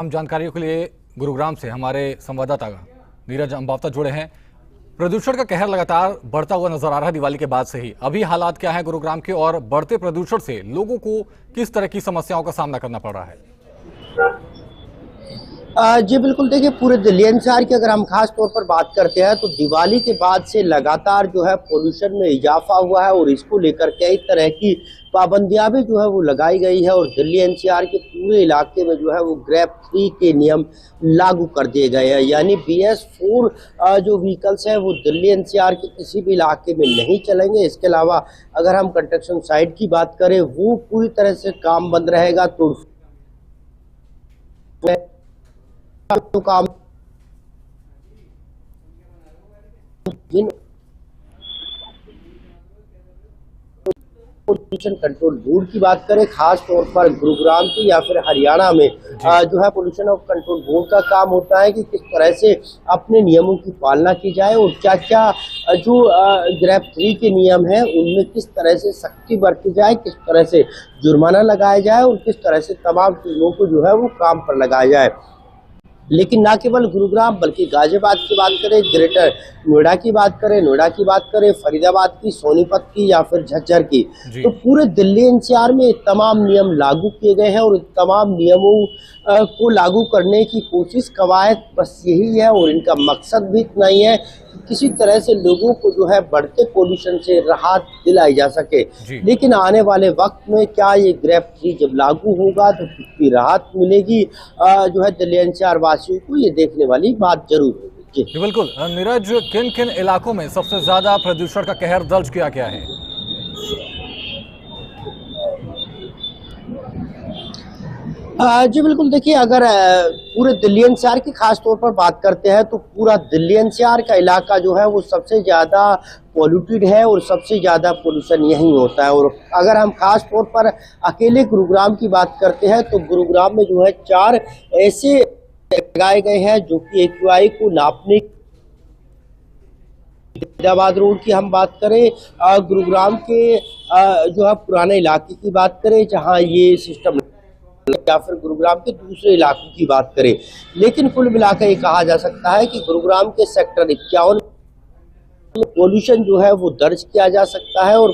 हम जानकारियों के लिए गुरुग्राम से हमारे संवाददाता नीरज अंबावता जुड़े हैं। प्रदूषण का कहर लगातार बढ़ता हुआ नजर आ रहा है दिवाली के बाद से ही। अभी हालात क्या है गुरुग्राम के और बढ़ते प्रदूषण से लोगों को किस तरह की समस्याओं का सामना करना पड़ रहा है? जी बिल्कुल, देखिए पूरे दिल्ली एनसीआर की अगर हम खास तौर पर बात करते हैं तो दिवाली के बाद से लगातार जो है पोल्यूशन में इजाफा हुआ है और इसको लेकर कई तरह की पाबंदियां भी जो है वो लगाई गई है और दिल्ली एनसीआर के पूरे इलाके में जो है वो ग्रेप 3 के नियम लागू कर दिए गए हैं। यानी BS4 जो व्हीकल्स हैं वो दिल्ली एनसीआर के किसी भी इलाके में नहीं चलेंगे। इसके अलावा अगर हम कंस्ट्रक्शन साइट की बात करें वो पूरी तरह से काम बंद रहेगा। तो काम पोल्यूशन कंट्रोल बोर्ड की बात करें, खास तौर पर गुरुग्राम की या फिर हरियाणा में जो है पोल्यूशन ऑफ कंट्रोल बोर्ड का काम होता है कि किस तरह से अपने नियमों की पालना की जाए और क्या क्या जो ग्रेप 3 के नियम है उनमें किस तरह से सख्ती बरती जाए, किस तरह से जुर्माना लगाया जाए और किस तरह से तमाम चीजों को जो है वो काम पर लगाया जाए। लेकिन ना केवल गुरुग्राम बल्कि गाजियाबाद की बात करें, ग्रेटर नोएडा की बात करें, फरीदाबाद की, सोनीपत की या फिर झज्जर की, तो पूरे दिल्ली एनसीआर में तमाम नियम लागू किए गए हैं और तमाम नियमों को लागू करने की कोशिश कवायद बस यही है और इनका मकसद भी इतना ही है कि किसी तरह से लोगों को जो है बढ़ते पोल्यूशन से राहत दिलाई जा सके। लेकिन आने वाले वक्त में क्या ये ग्रेप 3 जब लागू होगा तो कितनी राहत मिलेगी जो है दिल्ली एनसीआर वासियों को, ये देखने वाली बात जरूर होगी। जी बिल्कुल। नीरज, किन किन इलाकों में सबसे ज्यादा प्रदूषण का कहर दर्ज किया गया है? जी बिल्कुल, देखिए अगर पूरे दिल्ली एनसीआर की खास तौर पर बात करते हैं तो पूरा दिल्ली एनसीआर का इलाका जो है वो सबसे ज़्यादा पॉल्यूटेड है और सबसे ज़्यादा पोल्यूशन यहीं होता है। और अगर हम खास तौर पर अकेले गुरुग्राम की बात करते हैं तो गुरुग्राम में जो है 4 ऐसे लगाए गए हैं जो कि AQI को नापने, फरीदाबाद रोड की हम बात करें, गुरुग्राम के जो है पुराने इलाके की बात करें जहां ये सिस्टम, या फिर गुरुग्राम के दूसरे इलाकों की बात करें। लेकिन कुल मिलाकर ये कहा जा सकता है कि गुरुग्राम के सेक्टर 51 में पोल्यूशन जो है वो दर्ज किया जा सकता है और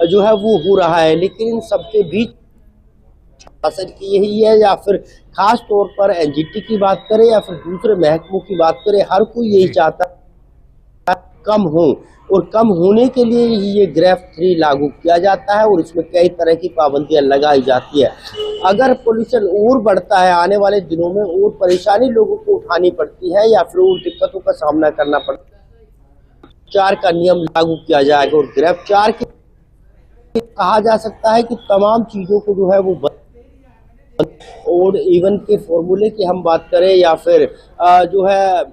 जो है वो हो रहा है। लेकिन इन सबके बीच असर की यही है या फिर खास तौर पर NGT की बात करें या फिर दूसरे महकमों की बात करें, हर कोई यही चाहता है कम हो और कम होने के लिए ही ये ग्रेप 3 लागू किया जाता है और इसमें कई तरह की पाबंदियां लगाई जाती है। अगर पोल्यूशन और बढ़ता है आने वाले दिनों में और परेशानी लोगों को उठानी पड़ती है या फिर और दिक्कतों का सामना करना पड़ता है, 4 का नियम लागू किया जाएगा और ग्रेप 4 के कहा जा सकता है कि तमाम चीजों को जो है वो और इवन के फॉर्मूले की हम बात करें या फिर जो है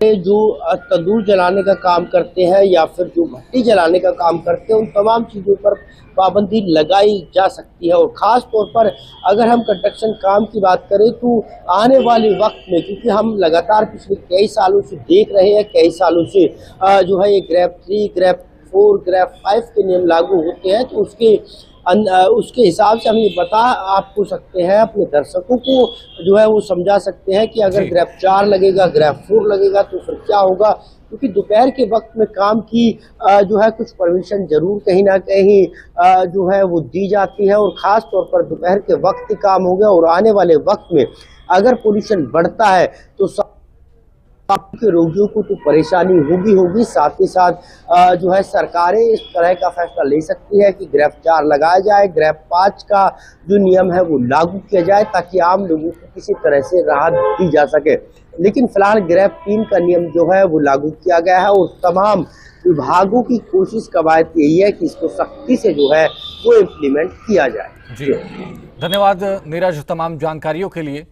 जो तंदूर जलाने का काम करते हैं या फिर जो भट्टी जलाने का काम करते हैं, उन तमाम चीज़ों पर पाबंदी लगाई जा सकती है। और ख़ास तौर पर अगर हम कंस्ट्रक्शन काम की बात करें तो आने वाले वक्त में, क्योंकि हम लगातार पिछले कई सालों से देख रहे हैं, कई सालों से जो है ये ग्रेप 3, ग्रेप 4, ग्रेप 5 के नियम लागू होते हैं, तो उसके हिसाब से हम ये बता आपको सकते हैं, अपने दर्शकों को जो है वो समझा सकते हैं कि अगर ग्रेप 4 लगेगा, ग्रेप 4 लगेगा तो फिर क्या होगा। क्योंकि दोपहर के वक्त में काम की जो है कुछ परमिशन जरूर कहीं ना कहीं जो है वो दी जाती है और ख़ास तौर पर दोपहर के वक्त ही काम हो गया और आने वाले वक्त में अगर पोल्यूशन बढ़ता है तो के रोगियों को तो परेशानी होगी। साथ ही साथ जो है सरकारें इस तरह का फैसला ले सकती है कि ग्रेप 4 लगाया जाए, ग्रेप 5 का जो नियम है वो लागू किया जाए ताकि आम लोगों को किसी तरह से राहत दी जा सके। लेकिन फिलहाल ग्रेप 3 का नियम जो है वो लागू किया गया है और तमाम विभागों की कोशिश कवायद यही है कि इसको सख्ती से जो है वो इम्प्लीमेंट किया जाए। जी धन्यवाद नीरज तमाम जानकारियों के लिए।